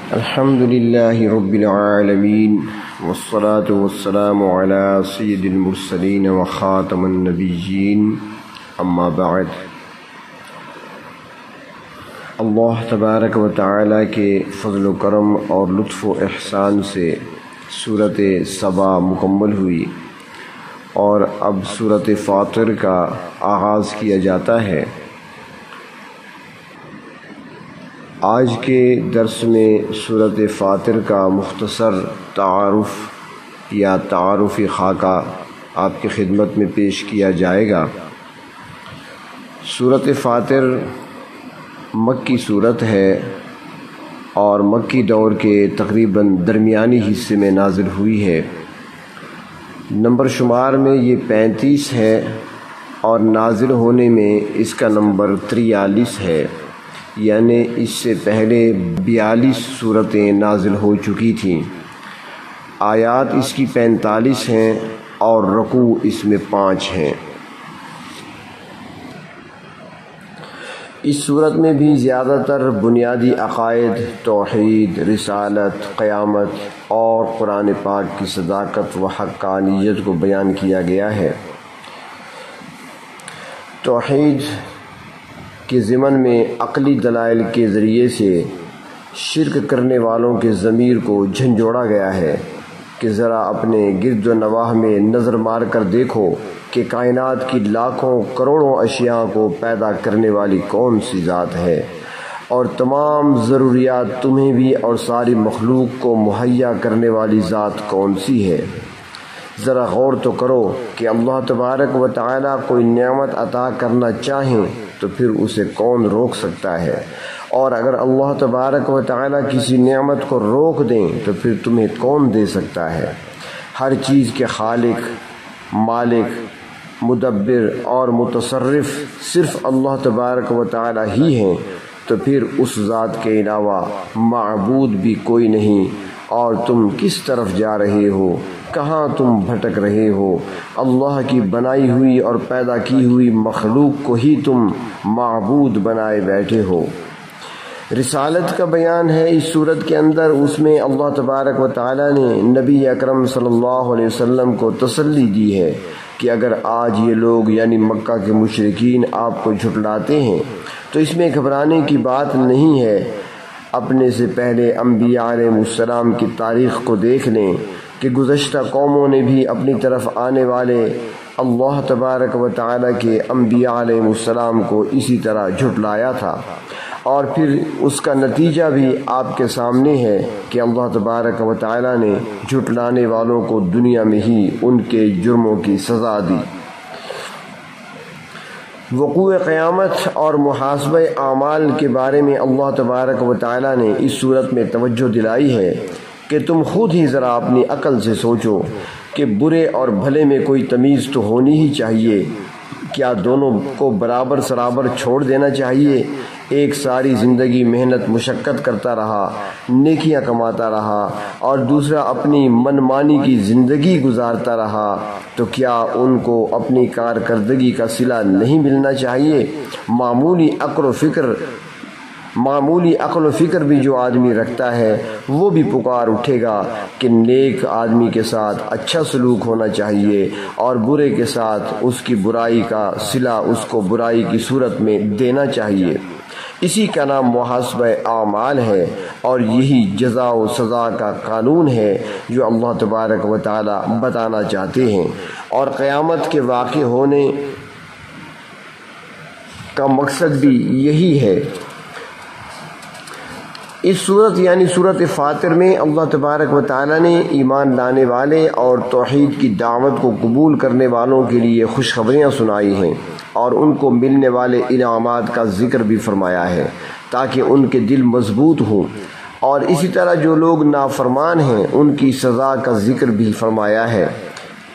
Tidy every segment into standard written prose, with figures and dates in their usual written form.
الحمد لله رب العالمين والصلاة والسلام على سيد المرسلين وخاتم النبيين اما بعد۔ اللہ تبارک و تعالی کے فضل و کرم اور لطف و احسان سے سورۃ سبا مکمل ہوئی اور اب سورۃ فاطر کا آغاز کیا جاتا ہے۔ آج کے درس میں سورۃ فاطر کا مختصر تعارف یا تعارفی خاکہ آپ کی خدمت میں پیش کیا جائے گا۔ سورۃ فاطر مکی صورت ہے اور مکی دور کے تقریباً درمیانی حصے میں نازل ہوئی ہے۔ نمبر شمار میں یہ 35 ہے اور نازل ہونے میں اس کا نمبر 43 ہے، یعنی اس سے پہلے 42 صورتیں نازل ہو چکی تھیں۔ آیات اس کی 45 ہیں اور رکوع اس میں 5 ہیں۔ اس صورت میں بھی زیادہ تر بنیادی عقائد، توحید، رسالت، قیامت اور قرآن پاک کی صداقت و حقانیت کو بیان کیا گیا ہے۔ توحید کے ضمن میں عقلی دلائل کے ذریعے سے شرک کرنے والوں کے ضمیر کو جھنجھوڑا گیا ہے کہ ذرا اپنے گرد و نواح میں نظر مار کر دیکھو کہ کائنات کی لاکھوں کروڑوں اشیاء کو پیدا کرنے والی کون سی ذات ہے، اور تمام ضروریات تمہیں بھی اور ساری مخلوق کو مہیا کرنے والی ذات کون سی ہے۔ ذرا غور تو کرو کہ اللہ تبارک و تعالی کوئی نعمت عطا کرنا چاہیں تو پھر اسے کون روک سکتا ہے، اور اگر اللہ تبارک و تعالی کسی نعمت کو روک دیں تو پھر تمہیں کون دے سکتا ہے۔ ہر چیز کے خالق، مالک، مدبر اور متصرف صرف اللہ تبارک و تعالی ہی ہیں، تو پھر اس ذات کے علاوہ معبود بھی کوئی نہیں، اور تم کس طرف جا رہے ہو، کہاں تم بھٹک رہے ہو؟ اللہ کی بنائی ہوئی اور پیدا کی ہوئی مخلوق کو ہی تم معبود بنائے بیٹھے ہو۔ رسالت کا بیان ہے اس صورت کے اندر۔ اس میں اللہ تبارک و تعالی نے نبی اکرم صلی اللہ علیہ وسلم کو تسلی دی ہے کہ اگر آج یہ لوگ یعنی مکہ کے مشرکین آپ کو جھٹلاتے ہیں تو اس میں گھبرانے کی بات نہیں ہے۔ اپنے سے پہلے انبیاء علیہ السلام کی تاریخ کو دیکھ لیں کہ گزشتہ قوموں نے بھی اپنی طرف آنے والے اللہ تبارک و تعالی کے انبیاء علیہ السلام کو اسی طرح جھٹلایا تھا، اور پھر اس کا نتیجہ بھی آپ کے سامنے ہے کہ اللہ تبارک و تعالی نے جھٹلانے والوں کو دنیا میں ہی ان کے جرموں کی سزا دی۔ وقوع قیامت اور محاسبہ اعمال کے بارے میں اللہ تبارک و تعالی نے اس صورت میں توجہ دلائی ہے کہ تم خود ہی ذرا اپنی عقل سے سوچو کہ برے اور بھلے میں کوئی تمیز تو ہونی ہی چاہیے۔ کیا دونوں کو برابر سرابر چھوڑ دینا چاہیے؟ ایک ساری زندگی محنت مشقت کرتا رہا، نیکیاں کماتا رہا، اور دوسرا اپنی منمانی کی زندگی گزارتا رہا، تو کیا ان کو اپنی کارکردگی کا صلہ نہیں ملنا چاہیے؟ معمولی عقل و فکر بھی جو آدمی رکھتا ہے وہ بھی پکار اٹھے گا کہ نیک آدمی کے ساتھ اچھا سلوک ہونا چاہیے، اور برے کے ساتھ اس کی برائی کا صلہ اس کو برائی کی صورت میں دینا چاہیے۔ اسی کا نام محاسبہ اعمال ہے، اور یہی جزا و سزا کا قانون ہے جو اللہ تبارک و تعالی بتانا چاہتے ہیں، اور قیامت کے واقع ہونے کا مقصد بھی یہی ہے۔ اس صورت یعنی صورت فاطر میں اللہ تبارک و تعالی نے ایمان لانے والے اور توحید کی دعوت کو قبول کرنے والوں کے لیے خوشخبریاں سنائی ہیں، اور ان کو ملنے والے انعامات کا ذکر بھی فرمایا ہے تاکہ ان کے دل مضبوط ہوں، اور اسی طرح جو لوگ نافرمان ہیں ان کی سزا کا ذکر بھی فرمایا ہے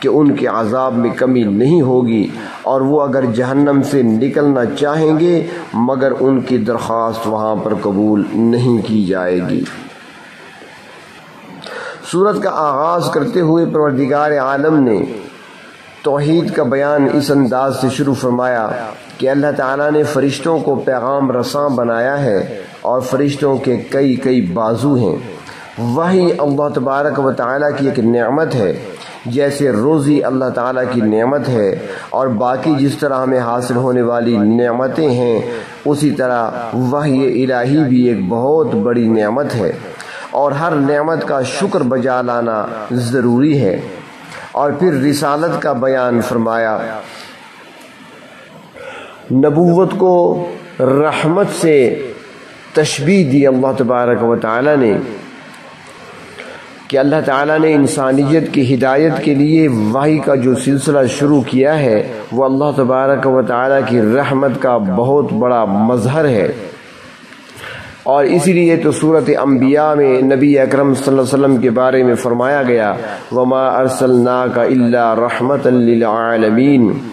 کہ ان کے عذاب میں کمی نہیں ہوگی، اور وہ اگر جہنم سے نکلنا چاہیں گے مگر ان کی درخواست وہاں پر قبول نہیں کی جائے گی۔ سورت کا آغاز کرتے ہوئے پروردگار عالم نے توحید کا بیان اس انداز سے شروع فرمایا کہ اللہ تعالیٰ نے فرشتوں کو پیغام رساں بنایا ہے اور فرشتوں کے کئی کئی بازو ہیں۔ وحی اللہ تبارک و تعالیٰ کی ایک نعمت ہے، جیسے روزی اللہ تعالیٰ کی نعمت ہے، اور باقی جس طرح ہمیں حاصل ہونے والی نعمتیں ہیں اسی طرح وحی الہی بھی ایک بہت بڑی نعمت ہے، اور ہر نعمت کا شکر بجا لانا ضروری ہے۔ اور پھر رسالت کا بیان فرمایا۔ نبوت کو رحمت سے تشبیہ دی اللہ تبارک و تعالیٰ نے کہ اللہ تعالیٰ نے انسانیت کی ہدایت کے لیے وحی کا جو سلسلہ شروع کیا ہے وہ اللہ تبارک و تعالیٰ کی رحمت کا بہت بڑا مظہر ہے، اور اسی لیے تو سورۃ انبیاء میں نبی اکرم صلی اللہ علیہ وسلم کے بارے میں فرمایا گیا وَمَا أَرْسَلْنَاكَ إِلَّا رَحْمَةً لِلْعَالَمِينَ۔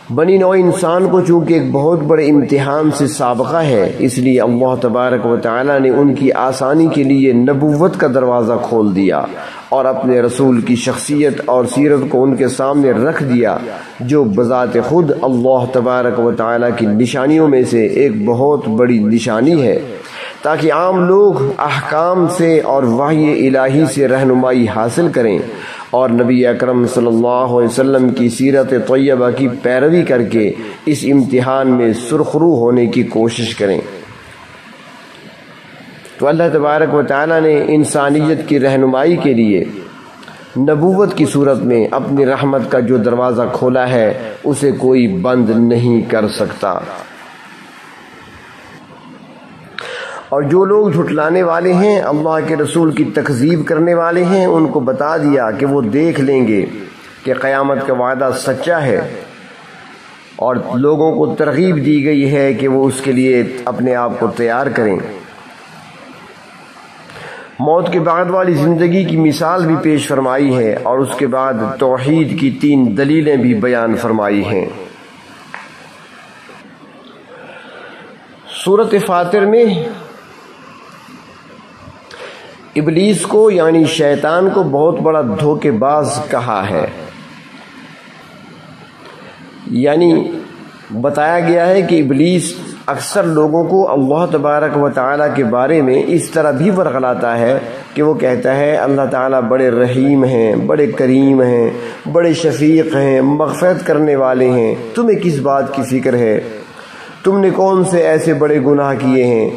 بنی نوع انسان کو چونکہ ایک بہت بڑے امتحان سے سابقہ ہے، اس لیے اللہ تبارک و تعالیٰ نے ان کی آسانی کے لیے نبوت کا دروازہ کھول دیا اور اپنے رسول کی شخصیت اور سیرت کو ان کے سامنے رکھ دیا، جو بذات خود اللہ تبارک و تعالیٰ کی نشانیوں میں سے ایک بہت بڑی نشانی ہے، تاکہ عام لوگ احکام سے اور وحی الہی سے رہنمائی حاصل کریں اور نبی اکرم صلی اللہ علیہ وسلم کی سیرت طیبہ کی پیروی کر کے اس امتحان میں سرخرو ہونے کی کوشش کریں۔ تو اللہ تبارک و تعالیٰ نے انسانیت کی رہنمائی کے لیے نبوت کی صورت میں اپنی رحمت کا جو دروازہ کھولا ہے اسے کوئی بند نہیں کر سکتا، اور جو لوگ جھٹلانے والے ہیں، اللہ کے رسول کی تکذیب کرنے والے ہیں، ان کو بتا دیا کہ وہ دیکھ لیں گے کہ قیامت کا وعدہ سچا ہے، اور لوگوں کو ترغیب دی گئی ہے کہ وہ اس کے لیے اپنے آپ کو تیار کریں۔ موت کے بعد والی زندگی کی مثال بھی پیش فرمائی ہے، اور اس کے بعد توحید کی 3 دلیلیں بھی بیان فرمائی ہیں۔ سورۃ فاطر میں ابلیس کو یعنی شیطان کو بہت بڑا دھوکے باز کہا ہے، یعنی بتایا گیا ہے کہ ابلیس اکثر لوگوں کو اللہ تبارک و تعالیٰ کے بارے میں اس طرح بھی ورغلاتا ہے کہ وہ کہتا ہے اللہ تعالیٰ بڑے رحیم ہیں، بڑے کریم ہیں، بڑے شفیق ہیں، مغفرت کرنے والے ہیں، تمہیں کس بات کی فکر ہے، تم نے کون سے ایسے بڑے گناہ کیے ہیں،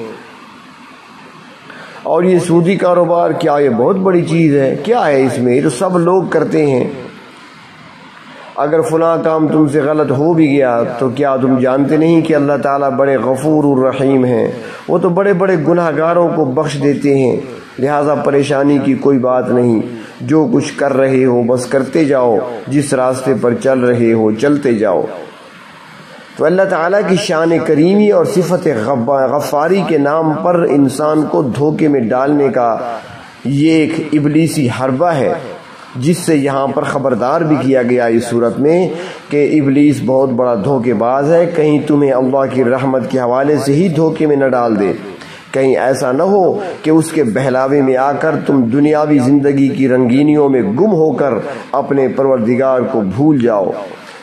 اور یہ سودی کاروبار کیا یہ بہت بڑی چیز ہے، کیا ہے اس میں، یہ تو سب لوگ کرتے ہیں، اگر فلاں کام تم سے غلط ہو بھی گیا تو کیا تم جانتے نہیں کہ اللہ تعالیٰ بڑے غفور الرحیم ہیں، وہ تو بڑے بڑے گناہ گاروں کو بخش دیتے ہیں، لہٰذا پریشانی کی کوئی بات نہیں، جو کچھ کر رہے ہو بس کرتے جاؤ، جس راستے پر چل رہے ہو چلتے جاؤ۔ تو اللہ تعالیٰ کی شان کریمی اور صفت غفاری کے نام پر انسان کو دھوکے میں ڈالنے کا یہ ایک ابلیسی حربہ ہے، جس سے یہاں پر خبردار بھی کیا گیا اس صورت میں کہ ابلیس بہت بڑا دھوکے باز ہے، کہیں تمہیں اللہ کی رحمت کے حوالے سے ہی دھوکے میں نہ ڈال دے، کہیں ایسا نہ ہو کہ اس کے بہلاوے میں آ کر تم دنیاوی زندگی کی رنگینیوں میں گم ہو کر اپنے پروردگار کو بھول جاؤ،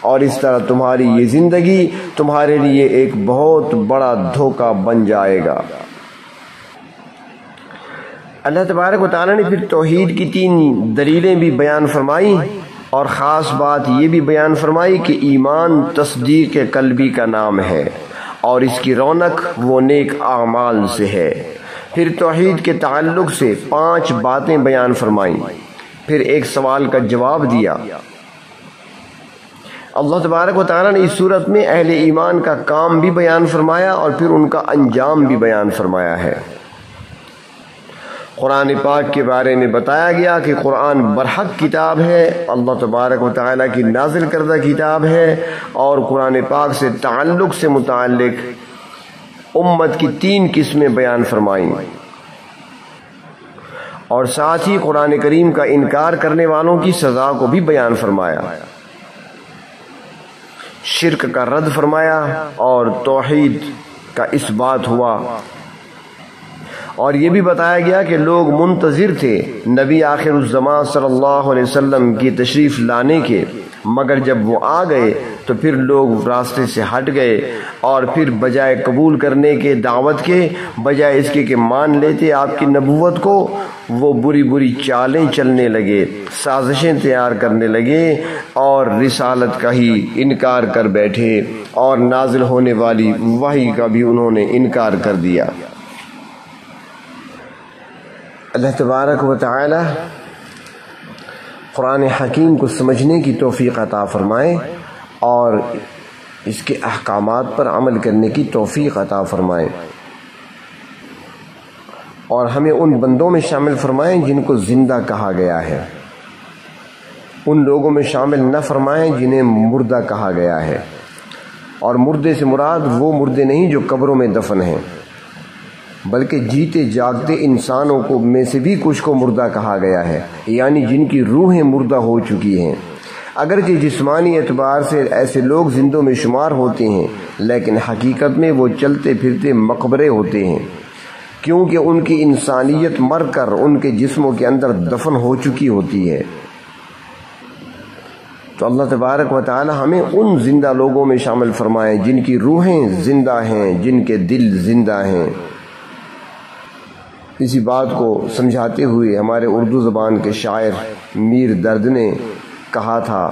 اور اس طرح تمہاری یہ زندگی تمہارے لیے ایک بہت بڑا دھوکہ بن جائے گا۔ اللہ تبارک و تعالیٰ نے پھر توحید کی 3 دلیلیں بھی بیان فرمائی، اور خاص بات یہ بھی بیان فرمائی کہ ایمان تصدیق قلبی کا نام ہے، اور اس کی رونق وہ نیک اعمال سے ہے۔ پھر توحید کے تعلق سے 5 باتیں بیان فرمائیں، پھر ایک سوال کا جواب دیا۔ اللہ تبارک و تعالیٰ نے اس صورت میں اہل ایمان کا کام بھی بیان فرمایا اور پھر ان کا انجام بھی بیان فرمایا ہے۔ قرآن پاک کے بارے میں بتایا گیا کہ قرآن برحق کتاب ہے، اللہ تبارک و تعالیٰ کی نازل کردہ کتاب ہے، اور قرآن پاک سے تعلق سے متعلق امت کی 3 قسمیں بیان فرمائیں، اور ساتھ ہی قرآن کریم کا انکار کرنے والوں کی سزا کو بھی بیان فرمایا، شرک کا رد فرمایا اور توحید کا اثبات ہوا، اور یہ بھی بتایا گیا کہ لوگ منتظر تھے نبی آخر الزمان صلی اللہ علیہ وسلم کی تشریف لانے کے، مگر جب وہ آ گئے تو پھر لوگ راستے سے ہٹ گئے اور پھر بجائے قبول کرنے کے دعوت کے، بجائے اس کے کہ مان لیتے آپ کی نبوت کو، وہ بری بری چالیں چلنے لگے، سازشیں تیار کرنے لگے اور رسالت کا ہی انکار کر بیٹھے اور نازل ہونے والی وحی کا بھی انہوں نے انکار کر دیا۔ اللہ تبارک و تعالی قرآن حکیم کو سمجھنے کی توفیق عطا فرمائے اور اس کے احکامات پر عمل کرنے کی توفیق عطا فرمائے، اور ہمیں ان بندوں میں شامل فرمائیں جن کو زندہ کہا گیا ہے، ان لوگوں میں شامل نہ فرمائیں جنہیں مردہ کہا گیا ہے۔ اور مردے سے مراد وہ مردے نہیں جو قبروں میں دفن ہیں، بلکہ جیتے جاگتے انسانوں کو میں سے بھی کچھ کو مردہ کہا گیا ہے، یعنی جن کی روحیں مردہ ہو چکی ہیں۔ اگرچہ جسمانی اعتبار سے ایسے لوگ زندوں میں شمار ہوتے ہیں، لیکن حقیقت میں وہ چلتے پھرتے مقبرے ہوتے ہیں، کیونکہ ان کی انسانیت مر کر ان کے جسموں کے اندر دفن ہو چکی ہوتی ہے۔ تو اللہ تبارک و تعالی ہمیں ان زندہ لوگوں میں شامل فرمائے جن کی روحیں زندہ ہیں، جن کے دل زندہ ہیں۔ اسی بات کو سمجھاتے ہوئے ہمارے اردو زبان کے شاعر میر درد نے کہا تھا،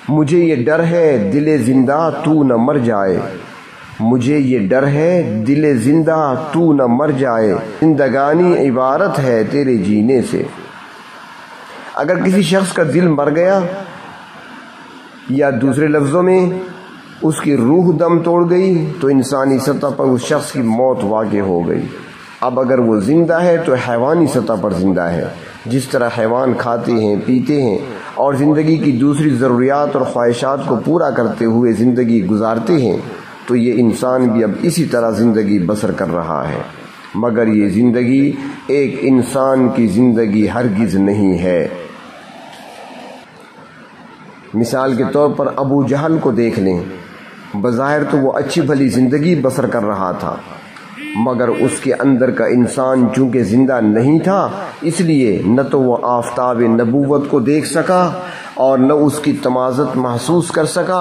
مجھے یہ ڈر ہے دل زندہ تو نہ مر جائے، مجھے یہ ڈر ہے دل زندہ تو نہ مر جائے، زندگانی عبارت ہے تیرے جینے سے۔ اگر کسی شخص کا دل مر گیا، یا دوسرے لفظوں میں اس کی روح دم توڑ گئی، تو انسانی سطح پر اس شخص کی موت واقع ہو گئی۔ اب اگر وہ زندہ ہے تو حیوانی سطح پر زندہ ہے، جس طرح حیوان کھاتے ہیں، پیتے ہیں اور زندگی کی دوسری ضروریات اور خواہشات کو پورا کرتے ہوئے زندگی گزارتے ہیں، تو یہ انسان بھی اب اسی طرح زندگی بسر کر رہا ہے، مگر یہ زندگی ایک انسان کی زندگی ہرگز نہیں ہے۔ مثال کے طور پر ابو جہل کو دیکھ لیں، بظاہر تو وہ اچھی بھلی زندگی بسر کر رہا تھا، مگر اس کے اندر کا انسان چونکہ زندہ نہیں تھا، اس لیے نہ تو وہ آفتاب نبوت کو دیکھ سکا اور نہ اس کی تمازت محسوس کر سکا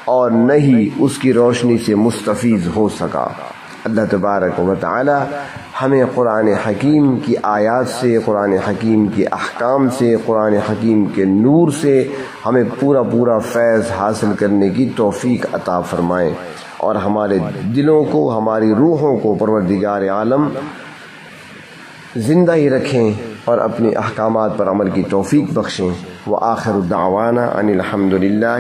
اور نہ ہی اس کی روشنی سے مستفیض ہو سکا۔ اللہ تبارک و تعالی ہمیں قرآن حکیم کی آیات سے، قرآن حکیم کے احکام سے، قرآن حکیم کے نور سے ہمیں پورا فیض حاصل کرنے کی توفیق عطا فرمائے، اور ہمارے دلوں کو، ہماری روحوں کو پروردگار عالم زندہ ہی رکھیں اور اپنے احکامات پر عمل کی توفیق بخشیں۔ وآخر دعوانا ان الحمد للہ۔